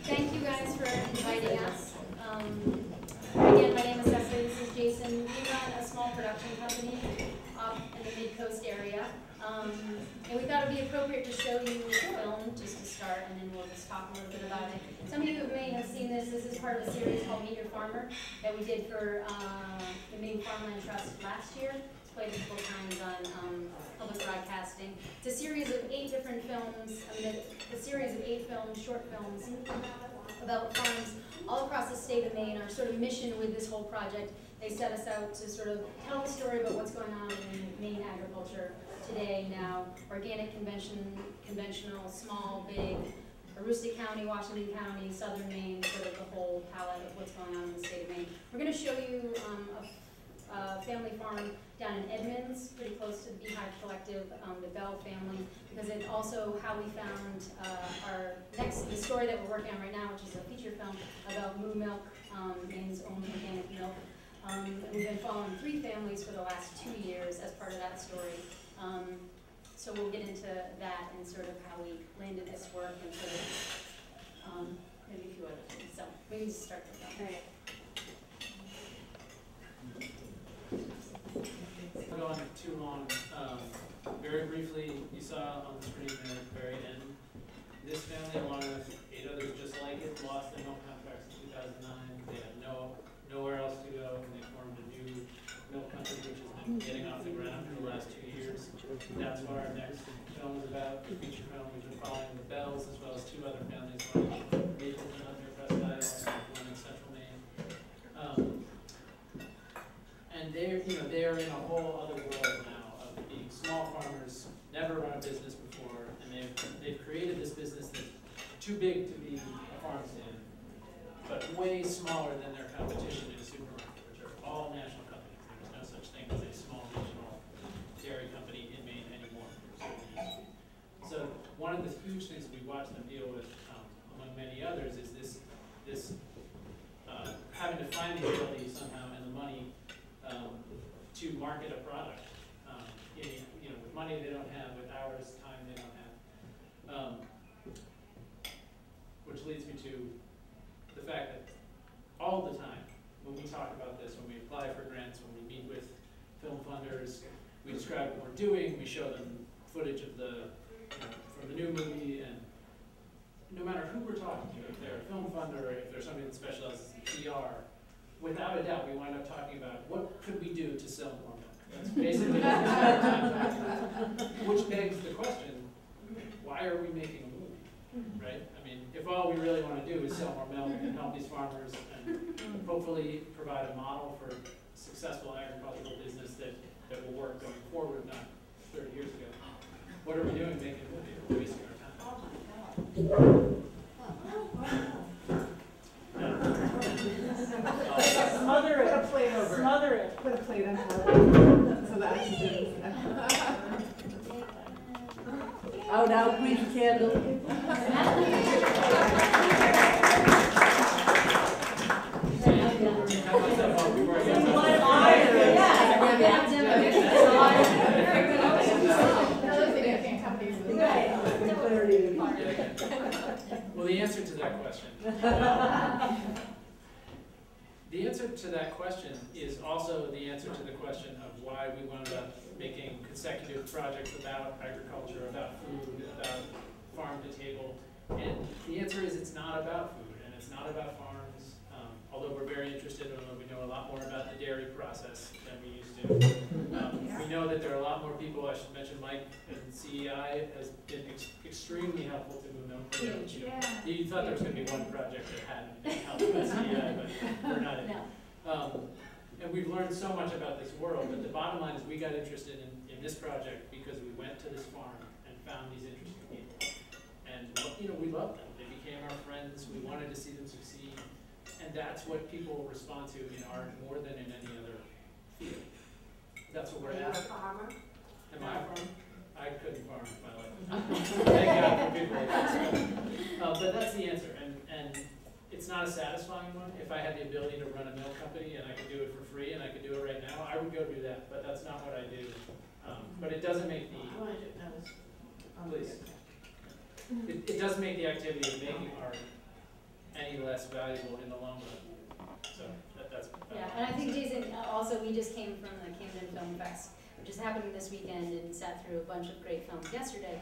Thank you guys for inviting us. Again, my name is Cecily, this is Jason. We run a small production company up in the Mid-Coast area. And we thought it would be appropriate to show you a film just to start, and then we'll just talk a little bit about it. Some of you may have seen this. This is part of a series called Meet Your Farmer that we did for the Maine Farmland Trust last year. It's played multiple times on public broadcasting. It's a series of 8 different films, a series of 8 films, short films, about farms all across the state of Maine. Our sort of mission with this whole project, they set us out to sort of tell the story about what's going on in Maine agriculture today, now, organic, conventional, small, big, Aroostook County, Washington County, Southern Maine, sort of the whole palette of what's going on in the state of Maine. We're going to show you a family farm down in Edmonds, pretty close to the Beehive Collective, the Bell family, because it's also how we found the story that we're working on right now, which is a feature film about Moo Milk, Maine's own organic milk. We've been following 3 families for the last 2 years as part of that story. So we'll get into that and sort of how we landed this work and sort of maybe a few other things. So we can start with that. All right. Not going too long. Very briefly, you saw on the screen there at the very end, this family, along with 8 others just like it, lost their milk contracts in 2009. They had nowhere else to go, and they formed a new milk company, which has been getting off the ground for the last 2 years. That's what our next film is about, the feature film. We've been following the Bells, as well as 2 other families, one in Mapleton up near Presque Isle, and one in Central Maine. And they're in a whole other world now of being small farmers, never run a business before, and they've created this business that's too big to be a farm stand, but way smaller than their competition in a supermarket, which are all national companies. There's no such thing as a small regional dairy company in Maine anymore. So one of the huge things that we watch them deal with, among many others, is this having to find the ability somehow and the money to market a product. With money they don't have, with hours, time they don't have. Which leads me to the fact that all the time, when we talk about this, when we apply for grants, when we meet with film funders, we describe what we're doing, we show them footage of from the new movie, and no matter who we're talking to, if they're a film funder, or if they're somebody that specializes in PR, without a doubt, we wind up talking about what could we do to sell more milk. That's basically what we spend time talking about. Which begs the question, why are we making a movie, right? I mean, if all we really want to do is sell more milk and help these farmers and hopefully provide a model for successful agricultural business that will work going forward, not 30 years ago, what are we doing making a movie? We're wasting our time. Oh my God. Smother it. Put a plate over. Smother it. Put a plate on top. So the oxygen. Oh, now breathe the candle. Well, the answer to that question. The answer to that question is also the answer to the question of why we wound up making consecutive projects about agriculture, about food, about farm to table. And the answer is it's not about food, and it's not about farms, although we're very interested, we know a lot more about the dairy process than we used to. We know that there are a lot more people. I should mention Mike and CEI has been extremely helpful to Moo Milk. You thought there was going to be one project that hadn't been helped by CEI, but we're not in it. And we've learned so much about this world, but the bottom line is we got interested in this project because we went to this farm and found these interesting people. And we loved them. They became our friends. We wanted to see them succeed. And that's what people respond to in art more than in any other field. That's what we're after. Are you a farmer? Am I a farmer? I couldn't farm if I liked it. Thank God for people like that. But that's the answer. And it's not a satisfying one. If I had the ability to run a milk company and I could do it for free and I could do it right now, I would go do that. But that's not what I do. But it doesn't make me. Please. it doesn't make the activity of making art any less valuable in the long run. So that's. Yeah, and I think Jason, also, we just came from the Camden Film Fest, which is happening this weekend, and sat through a bunch of great films yesterday.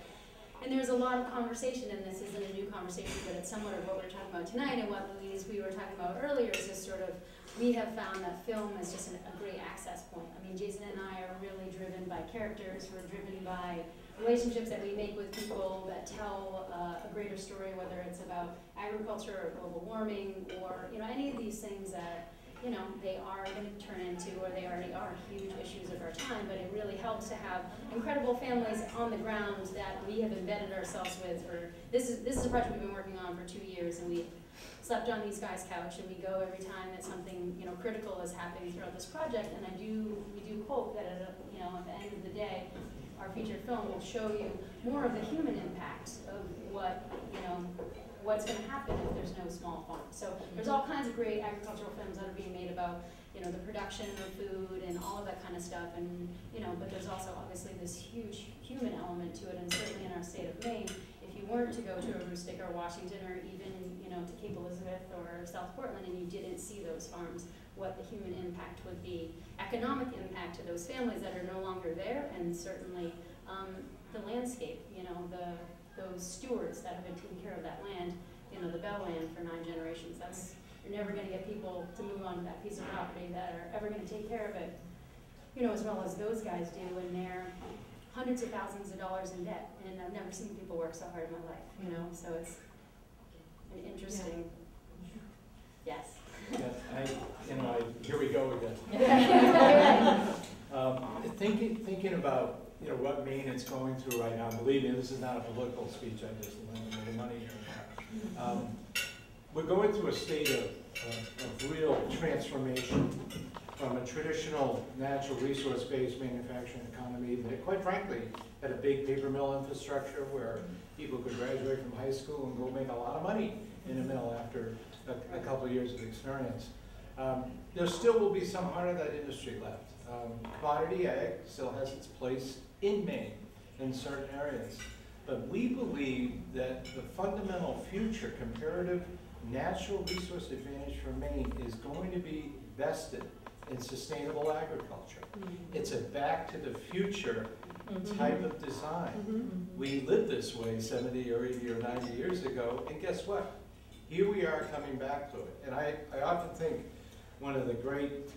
And there's a lot of conversation, and this isn't a new conversation, but it's somewhat of what we're talking about tonight, and what Louise, we were talking about earlier, is this sort of, we have found that film is just a great access point. I mean, Jason and I are really driven by characters, we're driven by relationships that we make with people that tell a greater story, whether it's about agriculture or global warming, or, you know, any of these things that, you know, they are going to turn into, or they already are, huge issues of our time, but it really helps to have incredible families on the ground that we have embedded ourselves with for, this is a project we've been working on for 2 years, and we've slept on these guys' couch, and we go every time that something, you know, critical is happening throughout this project, and we do hope that at the end of the day, our featured film will show you more of the human impact of what, you know, what's going to happen if there's no small farm. So there's all kinds of great agricultural films that are being made about, you know, the production of food and all of that kind of stuff, and, you know, but there's also obviously this huge human element to it, and certainly in our state of Maine, if you weren't to go to a Aroostook or Washington or even, you know, to Cape Elizabeth or South Portland, and you didn't see those farms, what the human impact would be, economic impact to those families that are no longer there, and certainly the landscape, you know, those stewards that have been taking care of that land, you know, the Bell land for 9 generations. You're never going to get people to move on to that piece of property that are ever going to take care of it, you know, as well as those guys do, and they're hundreds of thousands of dollars in debt, and I've never seen people work so hard in my life, you know, so it's an interesting, yes. Yeah, here we go again. Thinking about, you know, what Maine is going through right now. Believe me, this is not a political speech. I just made money here. We're going through a state of real transformation from a traditional natural resource-based manufacturing economy that, quite frankly, had a big paper mill infrastructure where people could graduate from high school and go make a lot of money in a mill after a couple of years of experience. There still will be some part of that industry left. Commodity ag still has its place in Maine in certain areas. But we believe that the fundamental future comparative natural resource advantage for Maine is going to be vested in sustainable agriculture. It's a back to the future type of design. We lived this way 70 or 80 or 90 years ago, and guess what? Here we are coming back to it. And I often think one of the great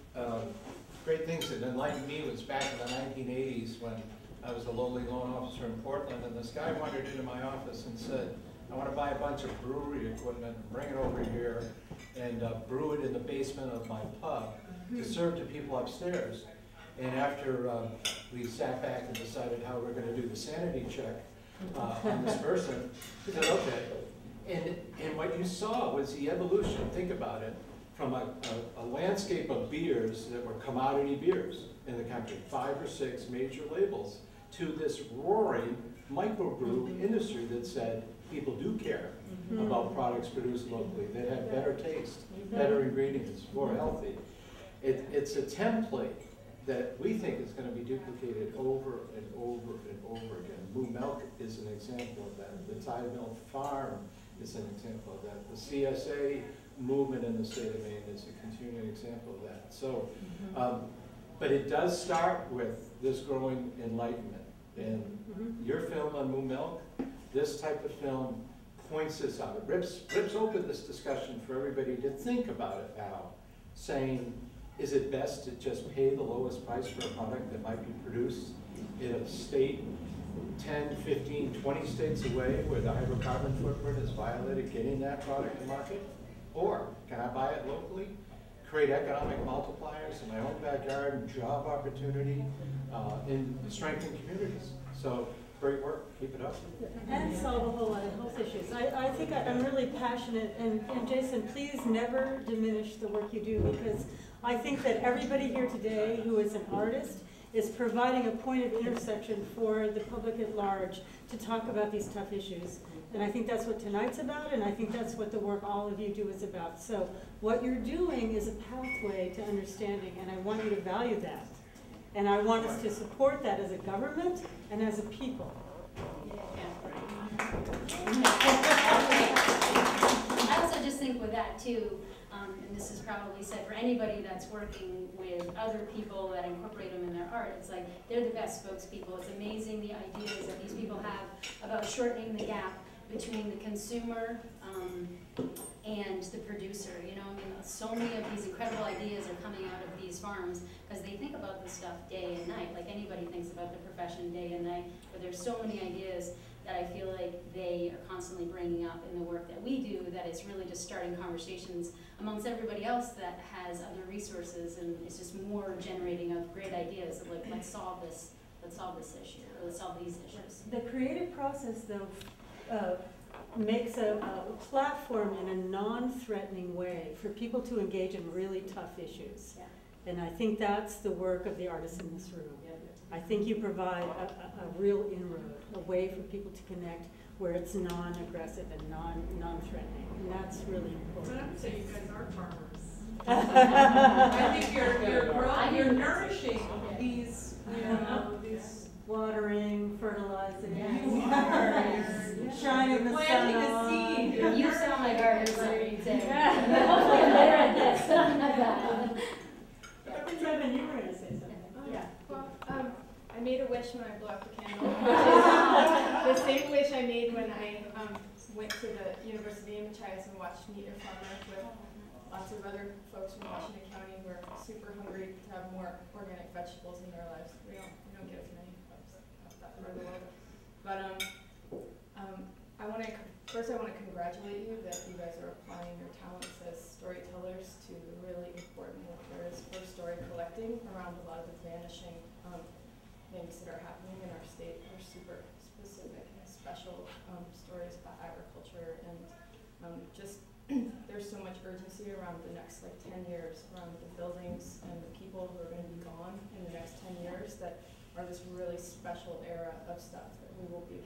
things that enlightened me was back in the 1980s when I was a lowly loan officer in Portland, and this guy wandered into my office and said, I want to buy a bunch of brewery equipment, bring it over here, and brew it in the basement of my pub to serve to people upstairs. And after we sat back and decided how we're going to do the sanity check on this person, he said, okay. And what you saw was the evolution, think about it, from a landscape of beers that were commodity beers in the country, 5 or 6 major labels, to this roaring microbrew industry that said people do care about products produced locally, that have better taste, better ingredients, more healthy. It's a template that we think is going to be duplicated over and over and over again. Moo Milk is an example of that. The Tide Mill Farm is an example of that. The CSA movement in the state of Maine is a continuing example of that. So, but it does start with this growing enlightenment. And your film on Moo Milk, this type of film points this out. It rips open this discussion for everybody to think about it now, saying, is it best to just pay the lowest price for a product that might be produced in a state 10, 15, 20 states away where the hydrocarbon footprint is violated getting that product to market? Or can I buy it locally, create economic multipliers in my own backyard and job opportunity in strengthen communities? So great work, keep it up. And solve a whole lot of health issues. I think I'm really passionate, and Jason, please never diminish the work you do, because I think that everybody here today who is an artist is providing a point of intersection for the public at large to talk about these tough issues. And I think that's what tonight's about, and I think that's what the work all of you do is about. So what you're doing is a pathway to understanding, and I want you to value that. And I want us to support that as a government and as a people. Yeah. I also just think with that too, and this is probably said for anybody that's working with other people that incorporate them in their art, it's like they're the best spokespeople. It's amazing the ideas that these people have about shortening the gap between the consumer and the producer. You know, I mean, so many of these incredible ideas are coming out of these farms because they think about this stuff day and night, like anybody thinks about the profession day and night, but there's so many ideas that I feel like they are constantly bringing up in the work that we do, that it's really just starting conversations amongst everybody else that has other resources, and it's just more generating of great ideas of like, let's solve this issue, or let's solve these issues. The creative process, though, makes a platform in a non-threatening way for people to engage in really tough issues. Yeah. And I think that's the work of the artists in this room. I think you provide a real inroad, a way for people to connect where it's non-aggressive and non-threatening, and that's really But important. I would say you guys are farmers. I think you're nourishing these, these. Watering, fertilizing, Yes. shining the sun Planting a on. seed. You sound like artists, so you'd say. Hopefully I'm better at this. Kevin, you were gonna say something. Yeah. Well, I made a wish when I blew out the candle, which is the same wish I made when I went to the University of Machias and watched Meet Your Farmer with lots of other folks from Washington County who are super hungry to have more organic vegetables in their lives. We don't get as many folks out that part of the world. But I want to congratulate you that you guys are applying your talents as storytellers to the really important work there is for story collecting around a lot of the vanishing things that are happening in our state. Are super specific and special stories about agriculture, and just there's so much urgency around the next 10 years around the buildings and the people who are going to be gone in the next 10 years that are this really special era of stuff that we will be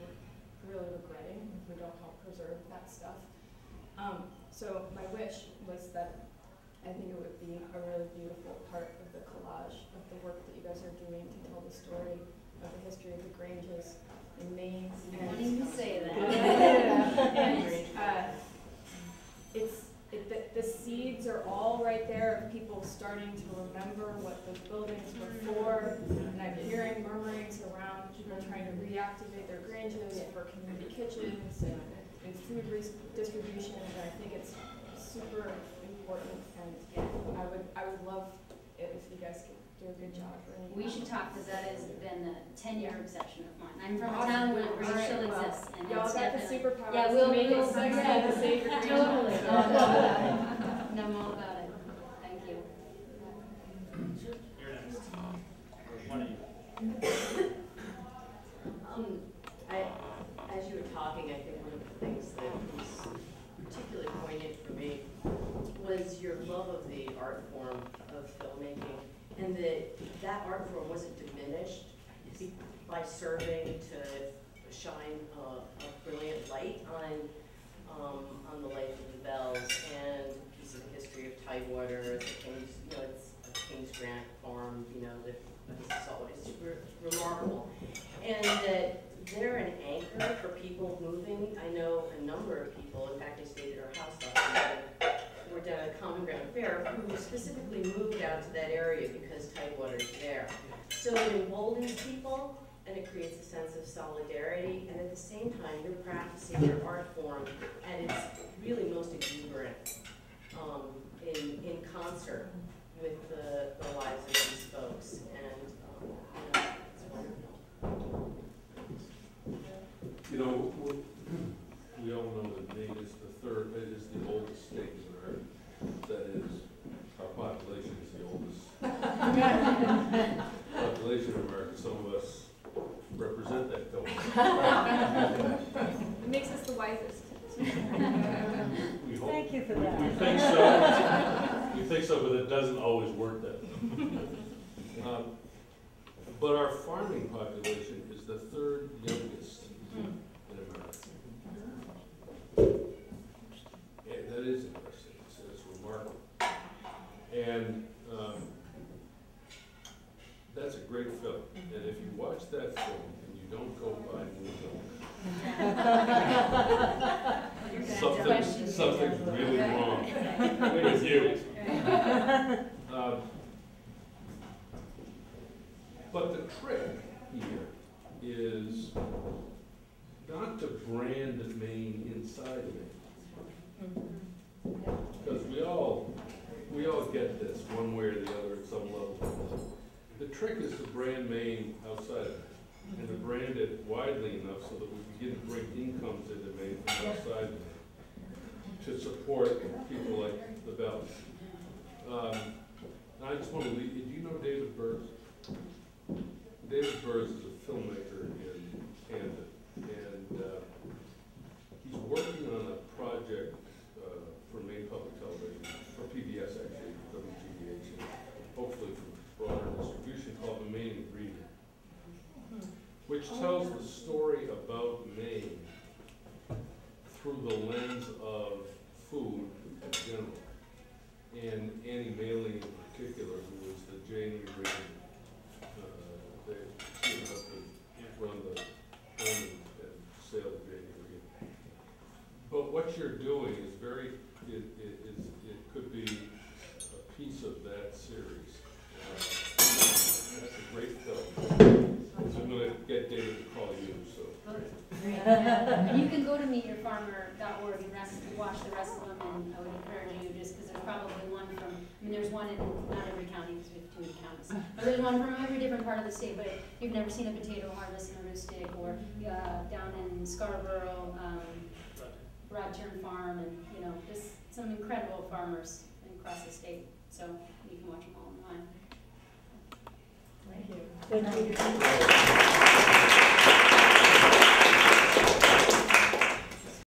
really regretting if we don't help preserve that stuff. So my wish was that I think it would be a really beautiful part of the collage of the work that you guys are doing to tell the story of the history of the Granges in Maine. Why didn't you say that? And the seeds are all right there of people starting to remember what the buildings were for, and I'm hearing murmurings around people trying to reactivate their Granges for community kitchens and food distribution, and I think it's super important, and I would love it if you guys could do a good job. We should talk, because that has been a 10-year obsession of mine. I'm from a town where the Grange still exists, and Y'all it's got the definitely. superpowers Yeah, to we'll make it we'll- sexy yeah. to save your Grange. Totally. No, I'm all about it. No, I'm all about it. Thank you. You're next. Or one of you. As you were talking, I think one of the things that was particularly poignant for me was your love of the art form of filmmaking, and that art form wasn't diminished by serving to shine a brilliant light on the life of the Bells and a piece of the history of Tidewater, the Kings, it's a Kings Grant farm, that is always super remarkable, and that they're an anchor for people moving. I know a number of people, in fact, I stayed at our house last night, we're down at Common Ground Fair, who specifically moved out to that area because Tidewater is there. So it emboldens people, and it creates a sense of solidarity, and at the same time, you're practicing your art form at its really most exuberant in concert with the lives of these folks, and it's wonderful. We all know that Maine is the oldest state in America. That is, our population is the oldest population in America. Some of us represent that goal. It makes us the wisest. We hope. Thank you for that. We think so. We think so, but it doesn't always work that way. But our farming population is the third youngest in America. And that is interesting. It's remarkable. And that's a great film. And if you watch that film and you don't go buy New York, something's really wrong with you. But the trick here is not to brand Maine inside Maine. Because we all get this one way or the other at some level. The trick is to brand Maine outside of Maine, and to brand it widely enough so that we begin to bring incomes into Maine from outside Maine to support people like the Bells. I just want to leave, do you know David Burrs? David Burrs is a filmmaker in Canada, and he's working on a project for Maine Public Television, for PBS actually, WGBH, and hopefully for broader distribution, called The Maine Ingredient, which tells the story about Maine through the lens of food in general, and Annie Mailing in particular, who was the Jane Ingredient. She ended up to run the home and sale of Jane Ingredient. But what you're doing is it could be a piece of that series. That's a great film. So I'm going to get David to call you, so. And you can go to meetyourfarmer.org and watch the rest of them, and I would encourage you, just because there's probably one from, there's one in not every county, because we have too many counties, but there's one from every different part of the state, but if you've never seen a potato harvest in a rustic, or down in Scarborough, Rodturn Farm, and just some incredible farmers across the state, so you can watch them all online. Thank you.